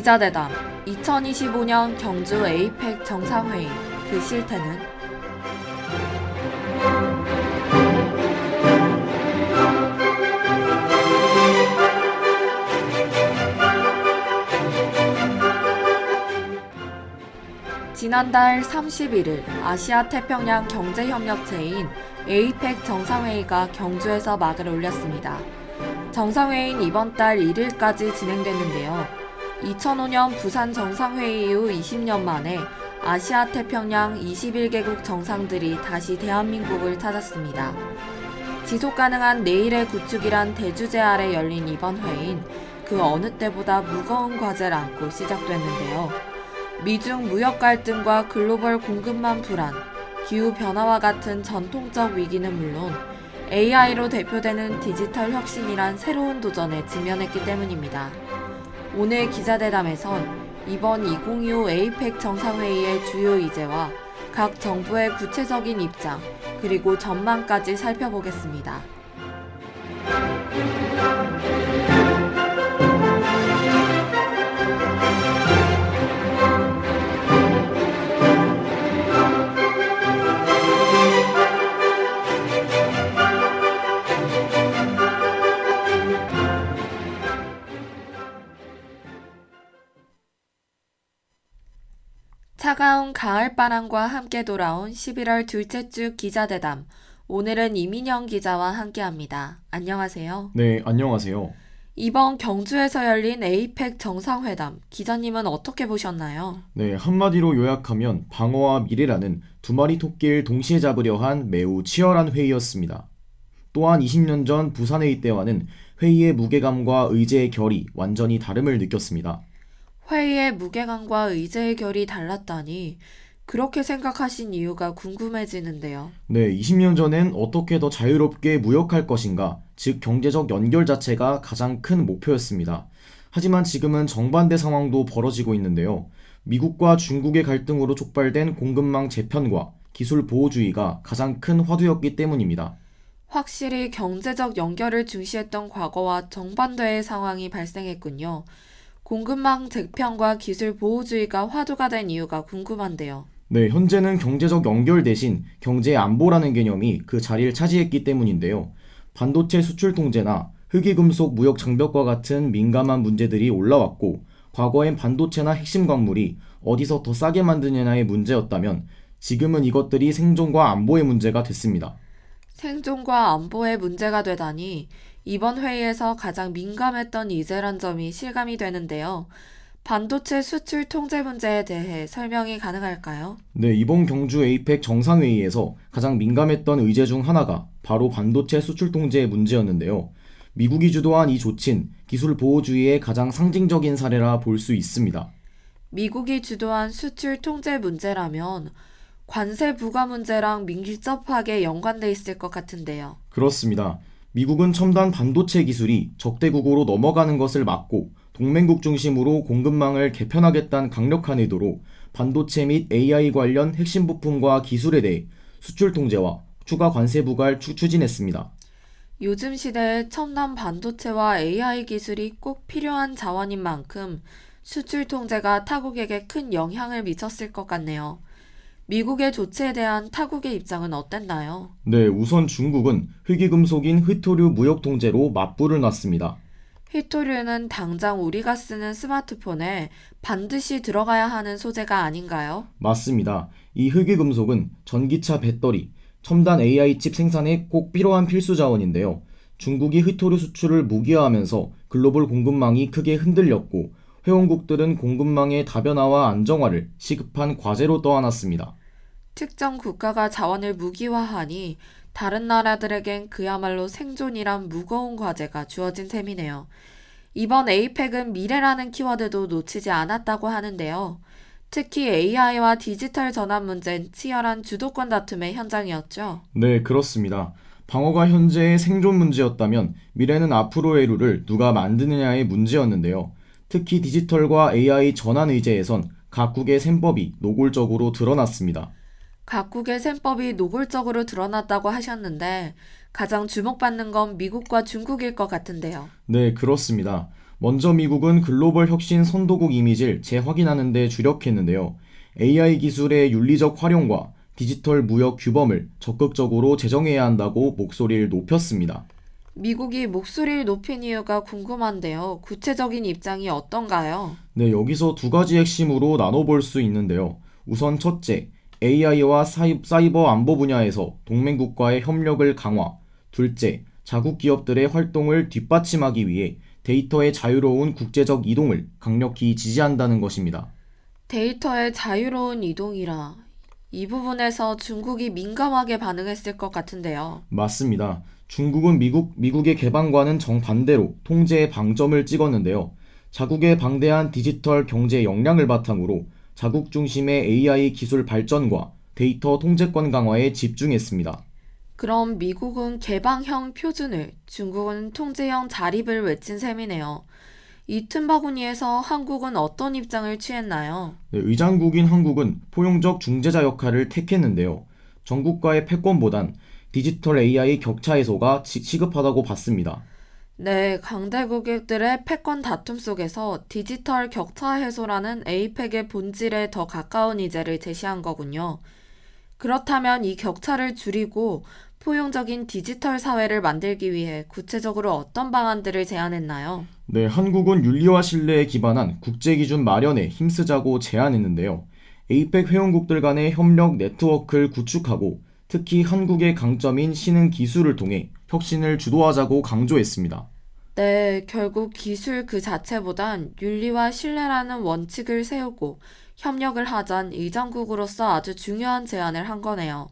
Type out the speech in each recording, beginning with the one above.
기자대담 2025년 경주 에이펙 정상회의 그 실태는? 지난달 31일 아시아태평양 경제협력체인 에이펙 정상회의가 경주에서 막을 올렸습니다. 정상회의는 이번 달 1일까지 진행됐는데요. 2005년 부산 정상회의 이후 20년 만에 아시아태평양 21개국 정상들이 다시 대한민국을 찾았습니다. 지속가능한 내일의 구축이란 대주제 아래 열린 이번 회의는 그 어느 때보다 무거운 과제를 안고 시작됐는데요. 미중 무역 갈등과 글로벌 공급망 불안, 기후변화와 같은 전통적 위기는 물론 AI로 대표되는 디지털 혁신이란 새로운 도전에 직면했기 때문입니다. 오늘 기자대담에선 이번 2025 에이펙 정상회의의 주요 이제와 각 정부의 구체적인 입장, 그리고 전망까지 살펴보겠습니다. 차가운 가을바람과 함께 돌아온 11월 둘째 주 기자대담. 오늘은 이민영 기자와 함께합니다. 안녕하세요. 네, 안녕하세요. 이번 경주에서 열린 에이펙 정상회담, 기자님은 어떻게 보셨나요? 네, 한마디로 요약하면 방어와 미래라는 두 마리 토끼를 동시에 잡으려 한 매우 치열한 회의였습니다. 또한 20년 전 부산회의 때와는 회의의 무게감과 의제의 결이 완전히 다름을 느꼈습니다. 회의의 무게감과 의제의 결이 달랐다니 그렇게 생각하신 이유가 궁금해지는데요. 네, 20년 전엔 어떻게 더 자유롭게 무역할 것인가, 즉 경제적 연결 자체가 가장 큰 목표였습니다. 하지만 지금은 정반대 상황도 벌어지고 있는데요. 미국과 중국의 갈등으로 촉발된 공급망 재편과 기술 보호주의가 가장 큰 화두였기 때문입니다. 확실히 경제적 연결을 중시했던 과거와 정반대의 상황이 발생했군요. 공급망 재편과 기술 보호주의가 화두가 된 이유가 궁금한데요. 네, 현재는 경제적 연결 대신 경제 안보라는 개념이 그 자리를 차지했기 때문인데요. 반도체 수출 통제나 희귀금속 무역 장벽과 같은 민감한 문제들이 올라왔고, 과거엔 반도체나 핵심 광물이 어디서 더 싸게 만드느냐의 문제였다면 지금은 이것들이 생존과 안보의 문제가 됐습니다. 생존과 안보의 문제가 되다니 이번 회의에서 가장 민감했던 이제란 점이 실감이 되는데요. 반도체 수출 통제 문제에 대해 설명이 가능할까요? 네, 이번 경주 에이펙 정상회의에서 가장 민감했던 의제 중 하나가 바로 반도체 수출 통제의 문제였는데요. 미국이 주도한 이 조치는 기술 보호주의의 가장 상징적인 사례라 볼 수 있습니다. 미국이 주도한 수출 통제 문제라면 관세 부과 문제랑 밀접하게 연관돼 있을 것 같은데요. 그렇습니다. 미국은 첨단 반도체 기술이 적대국으로 넘어가는 것을 막고 동맹국 중심으로 공급망을 개편하겠다는 강력한 의도로 반도체 및 AI 관련 핵심 부품과 기술에 대해 수출 통제와 추가 관세 부과를 추진했습니다. 요즘 시대에 첨단 반도체와 AI 기술이 꼭 필요한 자원인 만큼 수출 통제가 타국에게 큰 영향을 미쳤을 것 같네요. 미국의 조치에 대한 타국의 입장은 어땠나요? 네, 우선 중국은 희귀금속인 히토류 무역 통제로 맞불을 놨습니다. 히토류는 당장 우리가 쓰는 스마트폰에 반드시 들어가야 하는 소재가 아닌가요? 맞습니다. 이 희귀금속은 전기차 배터리, 첨단 AI 칩 생산에 꼭 필요한 필수 자원인데요. 중국이 히토류 수출을 무기화하면서 글로벌 공급망이 크게 흔들렸고, 회원국들은 공급망의 다변화와 안정화를 시급한 과제로 떠안았습니다. 특정 국가가 자원을 무기화하니 다른 나라들에겐 그야말로 생존이란 무거운 과제가 주어진 셈이네요. 이번 에이펙은 미래라는 키워드도 놓치지 않았다고 하는데요. 특히 AI와 디지털 전환 문제는 치열한 주도권 다툼의 현장이었죠. 네, 그렇습니다. 방어가 현재의 생존 문제였다면 미래는 앞으로의 룰을 누가 만드느냐의 문제였는데요. 특히 디지털과 AI 전환 의제에선 각국의 셈법이 노골적으로 드러났습니다. 각국의 셈법이 노골적으로 드러났다고 하셨는데 가장 주목받는 건 미국과 중국일 것 같은데요. 네, 그렇습니다. 먼저 미국은 글로벌 혁신 선도국 이미지를 재확인하는 데 주력했는데요. AI 기술의 윤리적 활용과 디지털 무역 규범을 적극적으로 제정해야 한다고 목소리를 높였습니다. 미국이 목소리를 높인 이유가 궁금한데요. 구체적인 입장이 어떤가요? 네, 여기서 두 가지 핵심으로 나눠볼 수 있는데요. 우선 첫째, AI와 사이버 안보 분야에서 동맹국과의 협력을 강화. 둘째, 자국 기업들의 활동을 뒷받침하기 위해 데이터의 자유로운 국제적 이동을 강력히 지지한다는 것입니다. 데이터의 자유로운 이동이라. 이 부분에서 중국이 민감하게 반응했을 것 같은데요. 맞습니다. 중국은 미국의 개방과는 정반대로 통제의 방점을 찍었는데요. 자국의 방대한 디지털 경제 역량을 바탕으로 자국 중심의 AI 기술 발전과 데이터 통제권 강화에 집중했습니다. 그럼 미국은 개방형 표준을, 중국은 통제형 자립을 외친 셈이네요. 이 틈바구니에서 한국은 어떤 입장을 취했나요? 네, 의장국인 한국은 포용적 중재자 역할을 택했는데요. 전국과의 패권보단 디지털 AI 격차 해소가 시급하다고 봤습니다. 네, 강대국들의 패권 다툼 속에서 디지털 격차 해소라는 에이펙의 본질에 더 가까운 이제를 제시한 거군요. 그렇다면 이 격차를 줄이고 포용적인 디지털 사회를 만들기 위해 구체적으로 어떤 방안들을 제안했나요? 네, 한국은 윤리와 신뢰에 기반한 국제기준 마련에 힘쓰자고 제안했는데요. 에이펙 회원국들 간의 협력 네트워크를 구축하고 특히 한국의 강점인 신흥 기술을 통해 혁신을 주도하자고 강조했습니다. 네, 결국 기술 그 자체보단 윤리와 신뢰라는 원칙을 세우고 협력을 하자는 의장국으로서 아주 중요한 제안을 한 거네요.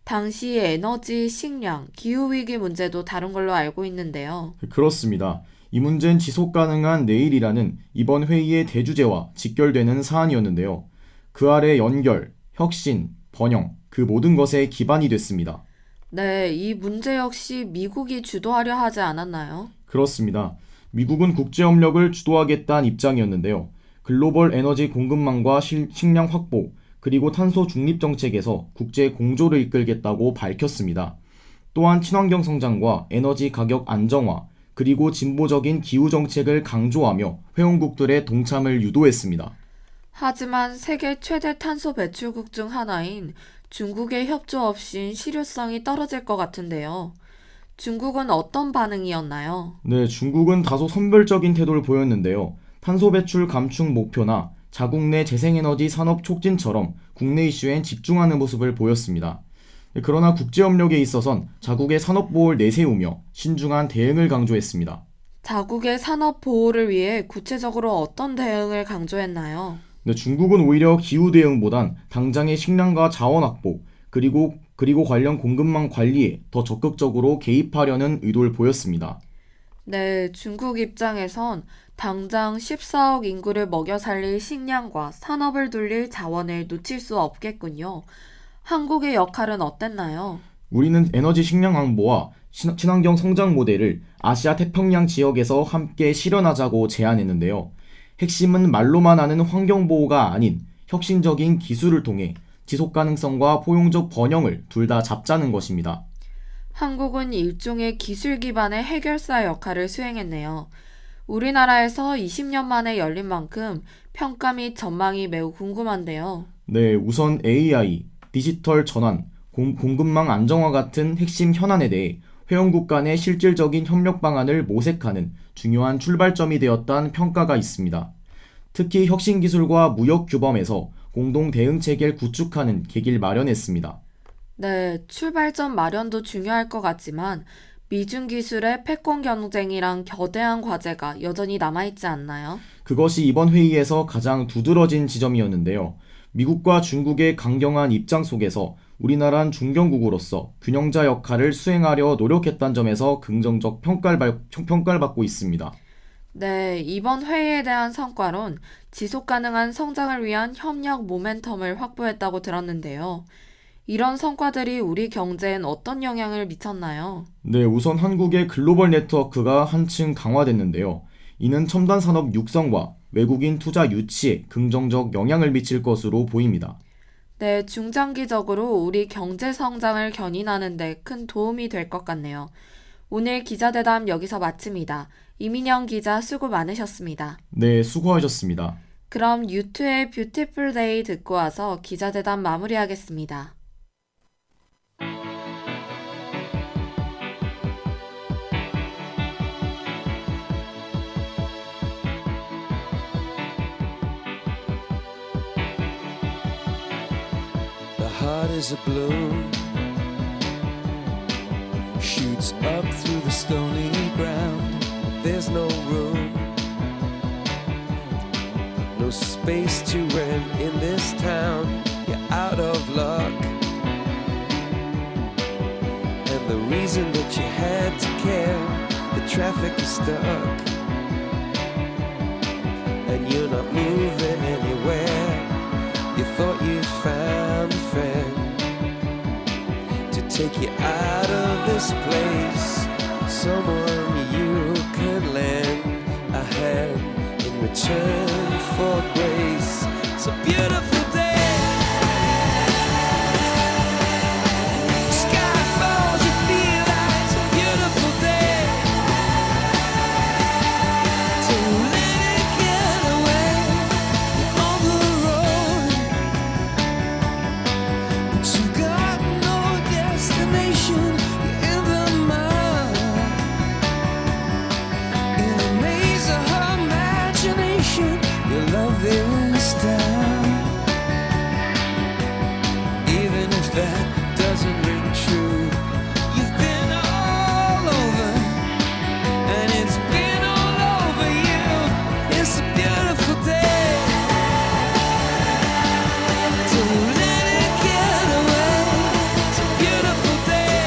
당시 에너지, 식량, 기후위기 문제도 다룬 걸로 알고 있는데요. 그렇습니다. 이 문제는 지속 가능한 내일이라는 이번 회의의 대주제와 직결되는 사안이었는데요. 그 아래 연결, 혁신, 번영, 그 모든 것의 기반이 됐습니다. 네, 이 문제 역시 미국이 주도하려 하지 않았나요? 그렇습니다. 미국은 국제협력을 주도하겠다는 입장이었는데요. 글로벌 에너지 공급망과 식량 확보, 그리고 탄소 중립 정책에서 국제 공조를 이끌겠다고 밝혔습니다. 또한 친환경 성장과 에너지 가격 안정화, 그리고 진보적인 기후 정책을 강조하며 회원국들의 동참을 유도했습니다. 하지만 세계 최대 탄소 배출국 중 하나인 중국의 협조 없인 실효성이 떨어질 것 같은데요. 중국은 어떤 반응이었나요? 네, 중국은 다소 선별적인 태도를 보였는데요. 탄소 배출 감축 목표나 자국 내 재생에너지 산업 촉진처럼 국내 이슈엔 집중하는 모습을 보였습니다. 그러나 국제협력에 있어선 자국의 산업보호를 내세우며 신중한 대응을 강조했습니다. 자국의 산업 보호를 위해 구체적으로 어떤 대응을 강조했나요? 중국은 오히려 기후 대응보단 당장의 식량과 자원 확보, 그리고 관련 공급망 관리에 더 적극적으로 개입하려는 의도를 보였습니다. 네, 중국 입장에선 당장 14억 인구를 먹여 살릴 식량과 산업을 돌릴 자원을 놓칠 수 없겠군요. 한국의 역할은 어땠나요? 우리는 에너지 식량 안보와 친환경 성장 모델을 아시아 태평양 지역에서 함께 실현하자고 제안했는데요. 핵심은 말로만 하는 환경보호가 아닌 혁신적인 기술을 통해 지속 가능성과 포용적 번영을 둘 다 잡자는 것입니다. 한국은 일종의 기술 기반의 해결사 역할을 수행했네요. 우리나라에서 20년 만에 열린 만큼 평가 및 전망이 매우 궁금한데요. 네, 우선 AI, 디지털 전환, 공급망 안정화 같은 핵심 현안에 대해 회원국 간의 실질적인 협력 방안을 모색하는 중요한 출발점이 되었다는 평가가 있습니다. 특히 혁신기술과 무역 규범에서 공동 대응 체계를 구축하는 계기를 마련했습니다. 네, 출발점 마련도 중요할 것 같지만 미중 기술의 패권 경쟁이랑 겨대한 과제가 여전히 남아있지 않나요? 그것이 이번 회의에서 가장 두드러진 지점이었는데요. 미국과 중국의 강경한 입장 속에서 우리나라는 중견국으로서 균형자 역할을 수행하려 노력했다는 점에서 긍정적 평가를 받고 있습니다. 네, 이번 회의에 대한 성과론 지속 가능한 성장을 위한 협력 모멘텀을 확보했다고 들었는데요. 이런 성과들이 우리 경제엔 어떤 영향을 미쳤나요? 네, 우선 한국의 글로벌 네트워크가 한층 강화됐는데요. 이는 첨단 산업 육성과 외국인 투자 유치에 긍정적 영향을 미칠 것으로 보입니다. 네, 중장기적으로 우리 경제 성장을 견인하는 데 큰 도움이 될 것 같네요. 오늘 기자대담 여기서 마칩니다. 이민영 기자 수고 많으셨습니다. 네, 수고하셨습니다. 그럼 U2의 Beautiful Day 듣고 와서 기자대담 마무리하겠습니다. The heart is a balloon, shoots up through the stony ground. There's no room, no space to rent in this town. You're out of luck, and the reason that you had to care, the traffic is stuck, and you're not moving anywhere. You thought you found a friend to take you out of this place, someone you could lend a hand in return for grace. It's a beautiful day. Sky falls, you feel like it's a beautiful day. So let it get away on the road. But you've got no destination. You're in the mud, in the maze of her imagination. Your love is down, even if that doesn't ring true. You've been all over, and it's been all over you. It's a beautiful day. Don't let it get away. It's a beautiful day.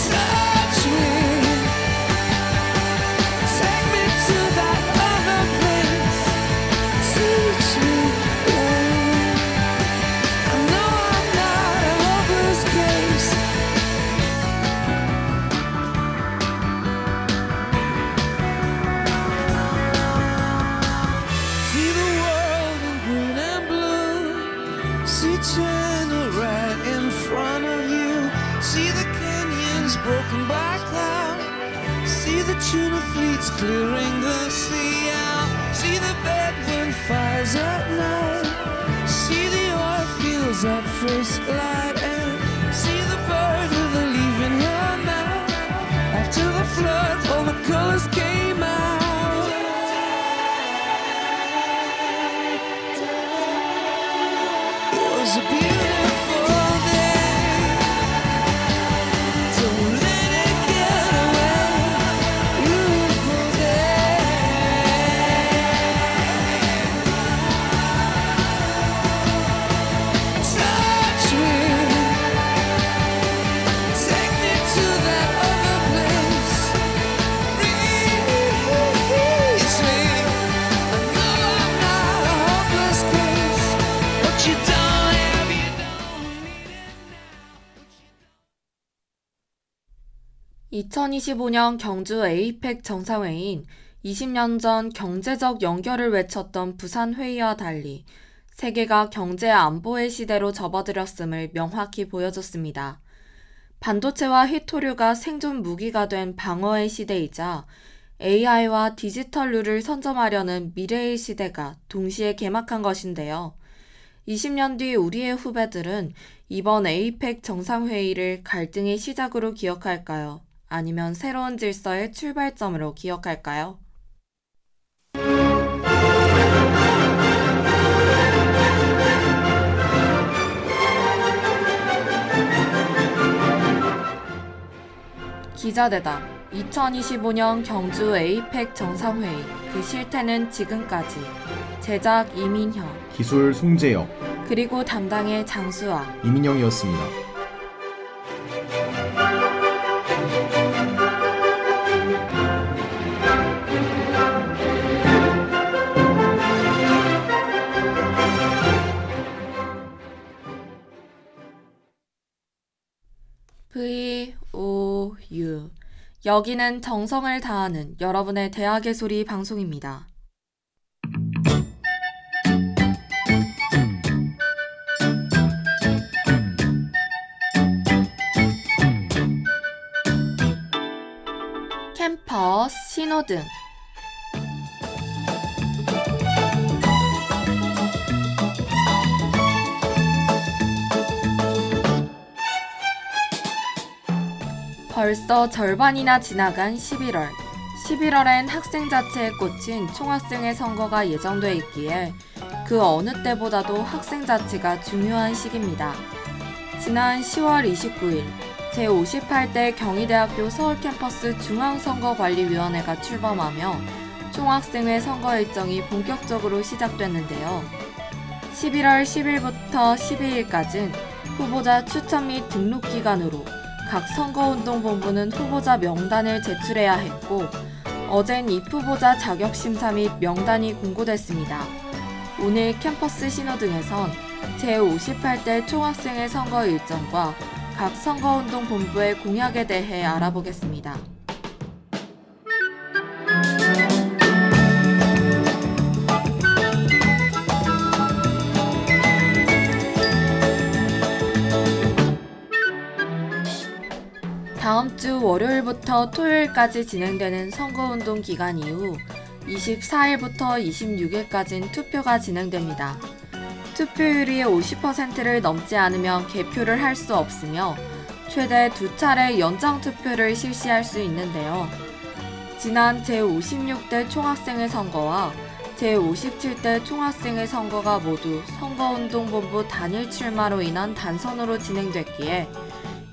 Touch me, take me to that other place. Teach me, I know I'm not a hopeless case. See the world in green and blue. See China right in front of you. See the canyons broken by cloud. See the tuna fleets clearing the sea out. See the bedroom fires at night. See the oil fields at first light. And see the bird with a leaf in her mouth. After the flood, all the colors came out. It was a beautiful day. Don't let it get away. Beautiful day. Touch me, take me to that other place. Reach me. I know I'm not a hopeless case. What you don't have, you don't need it now. 2025년 경주 에이펙 정상회의인 20년 전 경제적 연결을 외쳤던 부산 회의와 달리 세계가 경제 안보의 시대로 접어들었음을 명확히 보여줬습니다. 반도체와 히토류가 생존 무기가 된 방어의 시대이자 AI와 디지털 룰을 선점하려는 미래의 시대가 동시에 개막한 것인데요. 20년 뒤 우리의 후배들은 이번 에이펙 정상회의를 갈등의 시작으로 기억할까요? 아니면 새로운 질서의 출발점으로 기억할까요? 기자대담 2025년 경주 에이펙 정상회의 그 실태는 지금까지 제작 이민형 기술 송재혁, 그리고 담당의 장수아 이민영이었습니다. VOU 여기는 정성을 다하는 여러분의 대학의 소리 방송입니다. 신호등. 벌써 절반이나 지나간 11월. 11월엔 학생 자체에 꽂힌 총학생회 선거가 예정돼 있기에 그 어느 때보다도 학생 자치가 중요한 시기입니다. 지난 10월 29일 제58대 경희대학교 서울캠퍼스 중앙선거관리위원회가 출범하며 총학생회 선거 일정이 본격적으로 시작됐는데요. 11월 10일부터 12일까지는 후보자 추천 및 등록 기간으로 각 선거운동본부는 후보자 명단을 제출해야 했고, 어젠 입후보자 자격심사 및 명단이 공고됐습니다. 오늘 캠퍼스 신호등에선 제58대 총학생회 선거 일정과 각 선거운동본부의 공약에 대해 알아보겠습니다. 다음 주 월요일부터 토요일까지 진행되는 선거운동 기간 이후 24일부터 26일까지는 투표가 진행됩니다. 투표율이 50%를 넘지 않으면 개표를 할 수 없으며 최대 2차례 연장 투표를 실시할 수 있는데요. 지난 제56대 총학생회 선거와 제57대 총학생회 선거가 모두 선거운동본부 단일 출마로 인한 단선으로 진행됐기에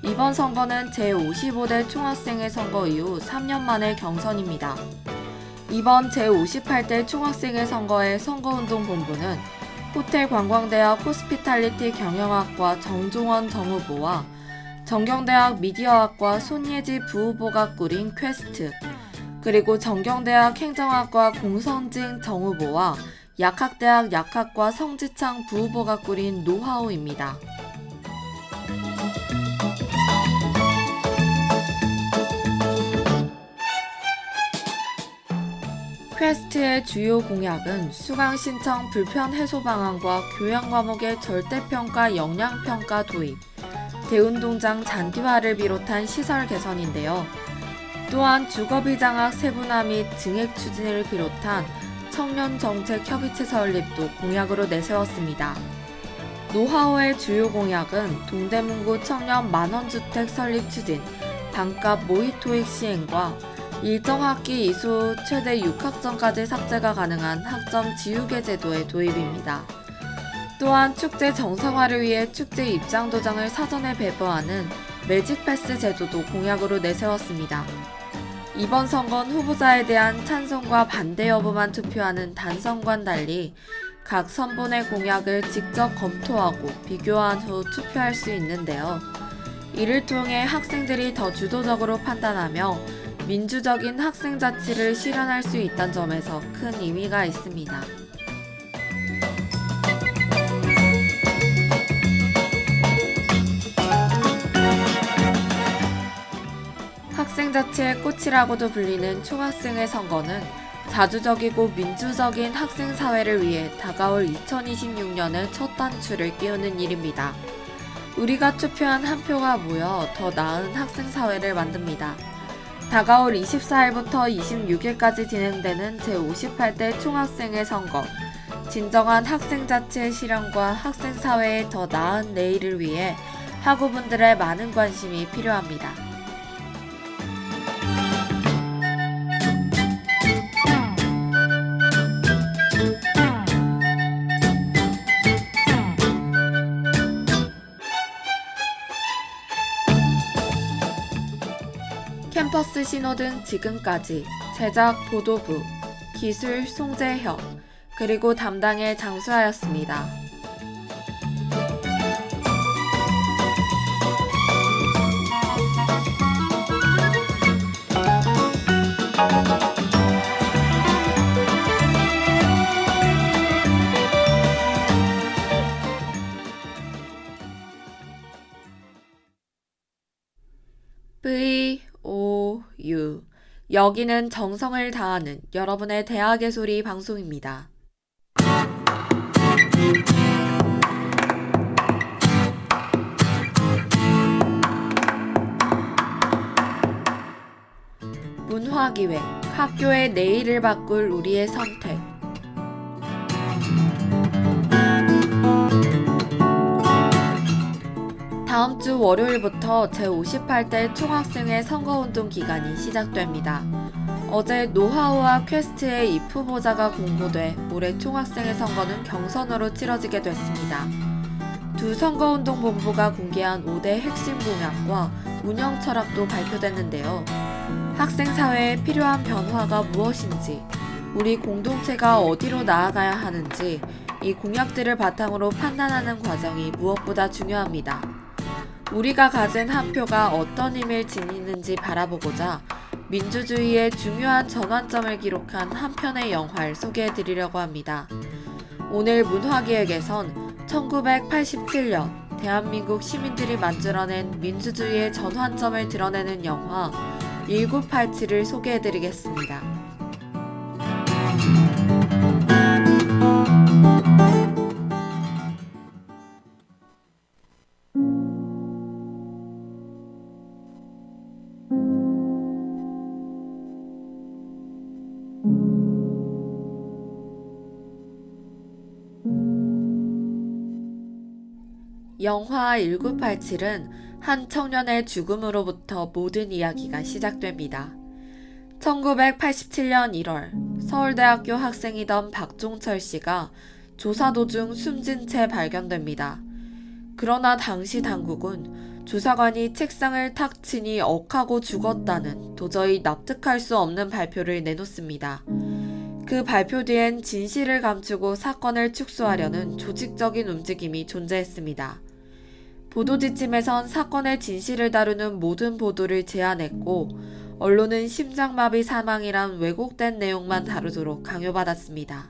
이번 선거는 제55대 총학생회 선거 이후 3년 만의 경선입니다. 이번 제58대 총학생회 선거의 선거운동본부는 호텔관광대학 호스피탈리티 경영학과 정종원 정후보와 정경대학 미디어학과 손예지 부후보가 꾸린 퀘스트, 그리고 정경대학 행정학과 공선징 정후보와 약학대학 약학과 성지창 부후보가 꾸린 노하우입니다. 퀘스트의 주요 공약은 수강 신청 불편 해소 방안과 교양 과목의 절대평가 역량평가 도입, 대운동장 잔디화를 비롯한 시설 개선인데요. 또한 주거비 장학 세분화 및 증액 추진을 비롯한 청년 정책 협의체 설립도 공약으로 내세웠습니다. 노하우의 주요 공약은 동대문구 청년 만원주택 설립 추진, 반값 모의 토익 시행과 일정 학기 이수 최대 6학점까지 삭제가 가능한 학점 지우개 제도의 도입입니다. 또한 축제 정상화를 위해 축제 입장 도장을 사전에 배부하는 매직 패스 제도도 공약으로 내세웠습니다. 이번 선거는 후보자에 대한 찬성과 반대 여부만 투표하는 단선과는 달리 각 선본의 공약을 직접 검토하고 비교한 후 투표할 수 있는데요. 이를 통해 학생들이 더 주도적으로 판단하며 민주적인 학생 자치를 실현할 수 있다는 점에서 큰 의미가 있습니다. 학생 자치의 꽃이라고도 불리는 총학생회 선거는 자주적이고 민주적인 학생 사회를 위해 다가올 2026년의 첫 단추를 끼우는 일입니다. 우리가 투표한 한 표가 모여 더 나은 학생 사회를 만듭니다. 다가올 24일부터 26일까지 진행되는 제58대 총학생회 선거, 진정한 학생 자치의 실현과 학생 사회의 더 나은 내일을 위해 학우분들의 많은 관심이 필요합니다. 캠퍼스 신호등 지금까지 제작 보도부, 기술 송재혁, 그리고 담당의 장수하였습니다. VOU 여기는 정성을 다하는 여러분의 대학의 소리 방송입니다. 문화기획, 학교의 내일을 바꿀 우리의 선택. 다음 주 월요일부터 제58대 총학생회 선거운동 기간이 시작됩니다. 어제 노하우와 퀘스트의 입 후보자가 공고돼 올해 총학생회 선거는 경선으로 치러지게 됐습니다. 두 선거운동본부가 공개한 5대 핵심 공약과 운영 철학도 발표됐는데요. 학생사회에 필요한 변화가 무엇인지, 우리 공동체가 어디로 나아가야 하는지 이 공약들을 바탕으로 판단하는 과정이 무엇보다 중요합니다. 우리가 가진 한 표가 어떤 힘을 지니는지 바라보고자 민주주의의 중요한 전환점을 기록한 한 편의 영화를 소개해드리려고 합니다. 오늘 문화기획에선 1987년 대한민국 시민들이 만들어낸 민주주의의 전환점을 드러내는 영화 1987을 소개해드리겠습니다. 영화 1987은 한 청년의 죽음으로부터 모든 이야기가 시작됩니다. 1987년 1월 서울대학교 학생이던 박종철 씨가 조사 도중 숨진 채 발견됩니다. 그러나 당시 당국은 조사관이 책상을 탁 치니 억하고 죽었다는 도저히 납득할 수 없는 발표를 내놓습니다. 그 발표 뒤엔 진실을 감추고 사건을 축소하려는 조직적인 움직임이 존재했습니다. 보도지침에선 사건의 진실을 다루는 모든 보도를 제한했고 언론은 심장마비 사망이란 왜곡된 내용만 다루도록 강요받았습니다.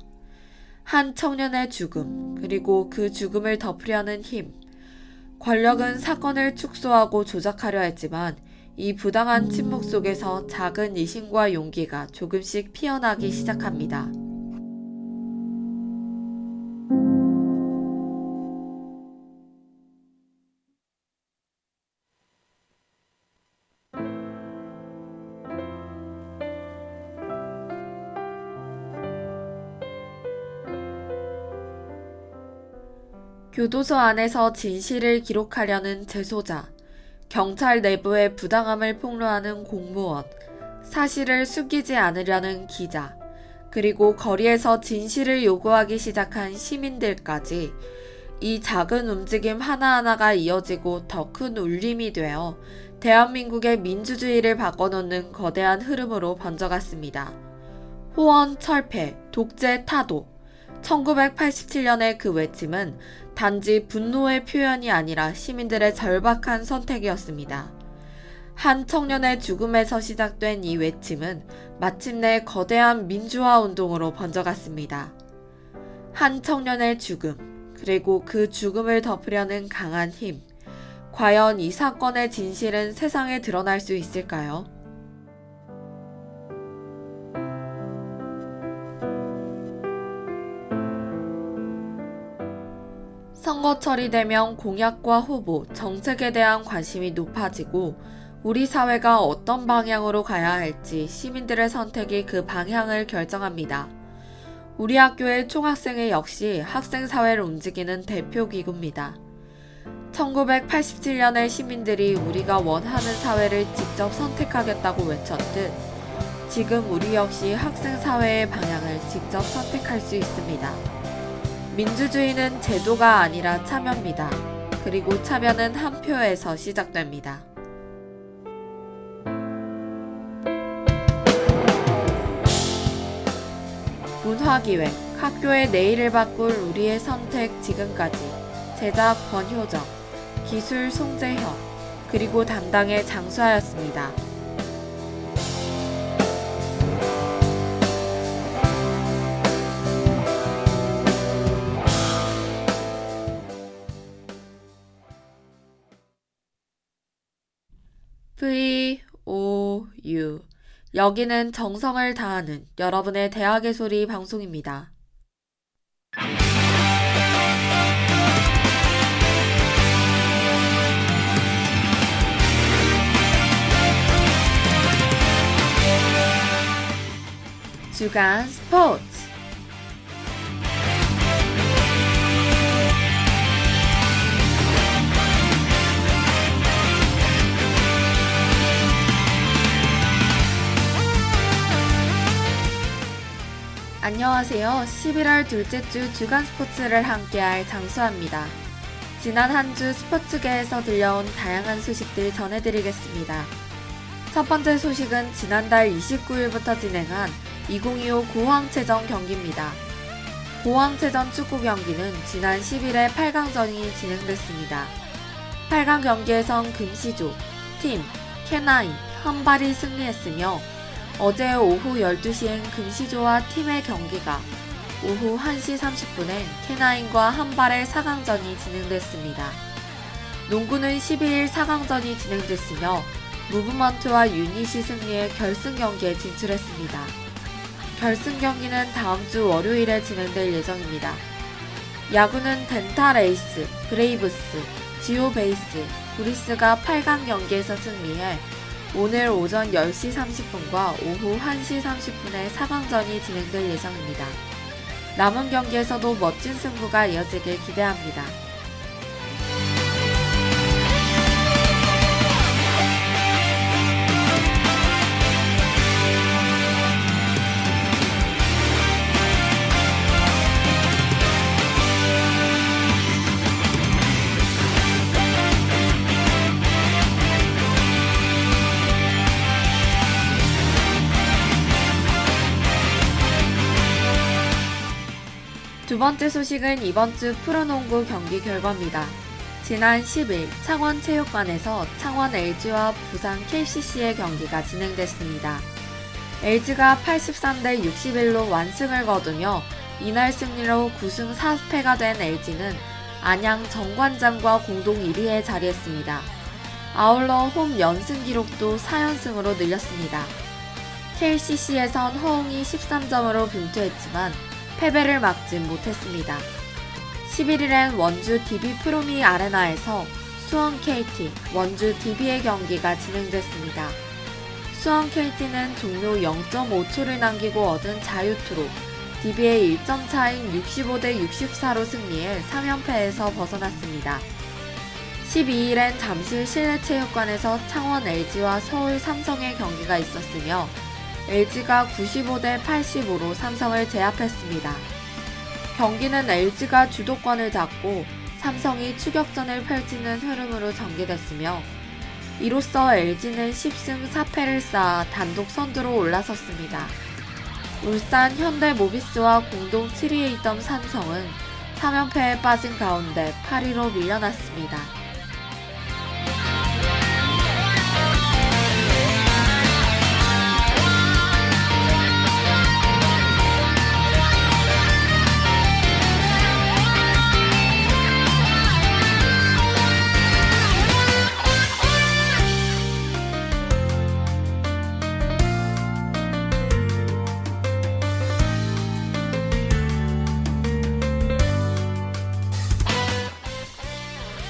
한 청년의 죽음, 그리고 그 죽음을 덮으려는 힘. 권력은 사건을 축소하고 조작하려 했지만 이 부당한 침묵 속에서 작은 이심과 용기가 조금씩 피어나기 시작합니다. 교도소 안에서 진실을 기록하려는 재소자, 경찰 내부의 부당함을 폭로하는 공무원, 사실을 숨기지 않으려는 기자, 그리고 거리에서 진실을 요구하기 시작한 시민들까지 이 작은 움직임 하나하나가 이어지고 더 큰 울림이 되어 대한민국의 민주주의를 바꿔놓는 거대한 흐름으로 번져갔습니다. 호언, 철폐, 독재, 타도. 1987년의 그 외침은 단지 분노의 표현이 아니라 시민들의 절박한 선택이었습니다. 한 청년의 죽음에서 시작된 이 외침은 마침내 거대한 민주화 운동으로 번져갔습니다. 한 청년의 죽음, 그리고 그 죽음을 덮으려는 강한 힘. 과연 이 사건의 진실은 세상에 드러날 수 있을까요? 선거철이 되면 공약과 후보, 정책에 대한 관심이 높아지고 우리 사회가 어떤 방향으로 가야 할지 시민들의 선택이 그 방향을 결정합니다. 우리 학교의 총학생회 역시 학생사회를 움직이는 대표기구입니다. 1987년의 시민들이 우리가 원하는 사회를 직접 선택하겠다고 외쳤듯 지금 우리 역시 학생사회의 방향을 직접 선택할 수 있습니다. 민주주의는 제도가 아니라 참여입니다. 그리고 참여는 한 표에서 시작됩니다. 문화기획, 학교의 내일을 바꿀 우리의 선택 지금까지. 제작 권효정, 기술 송재현, 그리고 담당의 장수하였습니다. VOU. 여기는 정성을 다하는 여러분의 대학의 소리 방송입니다. 주간 스포츠. 안녕하세요. 11월 둘째 주 주간 스포츠를 함께할 장수아입니다. 지난 한 주 스포츠계에서 들려온 다양한 소식들 전해드리겠습니다. 첫 번째 소식은 지난달 29일부터 진행한 2025 고황체전 경기입니다. 고황체전 축구 경기는 지난 10일에 8강전이 진행됐습니다. 8강 경기에선 금시조, 팀, K9, 한발이 승리했으며 어제 오후 12시엔 금시조와 팀의 경기가, 오후 1시 30분엔 K9과 한발의 4강전이 진행됐습니다. 농구는 12일 4강전이 진행됐으며 무브먼트와 유닛이 승리해 결승 경기에 진출했습니다. 결승 경기는 다음 주 월요일에 진행될 예정입니다. 야구는 덴탈에이스, 브레이브스, 지오베이스, 브리스가 8강 경기에서 승리해 오늘 오전 10시 30분과 오후 1시 30분에 4강전이 진행될 예정입니다. 남은 경기에서도 멋진 승부가 이어지길 기대합니다. 두 번째 소식은 이번 주 프로농구 경기 결과입니다. 지난 10일 창원체육관에서 창원 LG와 부산 KCC의 경기가 진행됐습니다. LG가 83대 61로 완승을 거두며 이날 승리로 9승 4패가 된 LG는 안양 정관장과 공동 1위에 자리했습니다. 아울러 홈 연승 기록도 4연승으로 늘렸습니다. KCC에선 허웅이 13점으로 분투했지만 패배를 막진 못했습니다. 11일엔 원주 DB 프로미 아레나에서 수원 KT, 원주 DB의 경기가 진행됐습니다. 수원 KT는 종료 0.5초를 남기고 얻은 자유투로 DB의 1점 차인 65대 64로 승리해 3연패에서 벗어났습니다. 12일엔 잠실 실내체육관에서 창원 LG와 서울 삼성의 경기가 있었으며 LG가 95대 85로 삼성을 제압했습니다. 경기는 LG가 주도권을 잡고 삼성이 추격전을 펼치는 흐름으로 전개됐으며 이로써 LG는 10승 4패를 쌓아 단독 선두로 올라섰습니다. 울산 현대모비스와 공동 7위에 있던 삼성은 3연패에 빠진 가운데 8위로 밀려났습니다.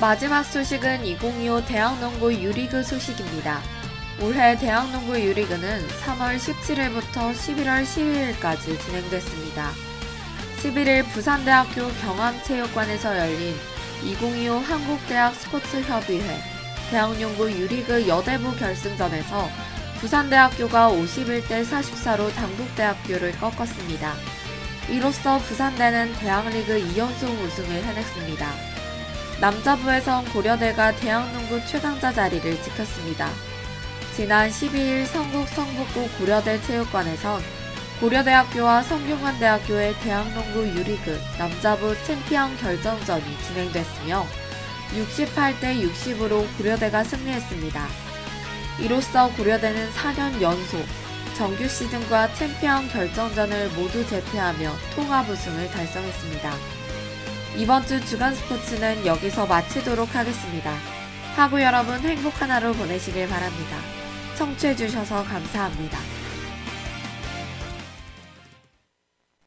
마지막 소식은 2025 대학농구 유리그 소식입니다. 올해 대학농구 유리그는 3월 17일부터 11월 12일까지 진행됐습니다. 11일 부산대학교 경암체육관에서 열린 2025 한국대학 스포츠협의회 대학농구 유리그 여대부 결승전에서 부산대학교가 51대 44로 당국대학교를 꺾었습니다. 이로써 부산대는 대학리그 2연속 우승을 해냈습니다. 남자부에선 고려대가 대학농구 최강자 자리를 지켰습니다. 지난 12일 성북 성북구 고려대 체육관에선 고려대학교와 성균관대학교의 대학농구 유리그 남자부 챔피언 결정전이 진행됐으며 68대 60으로 고려대가 승리했습니다. 이로써 고려대는 4년 연속 정규 시즌과 챔피언 결정전을 모두 제패하며 통합 우승을 달성했습니다. 이번 주 주간 스포츠는 여기서 마치도록 하겠습니다. 하고 여러분 행복한 하루 보내시길 바랍니다. 청취해주셔서 감사합니다.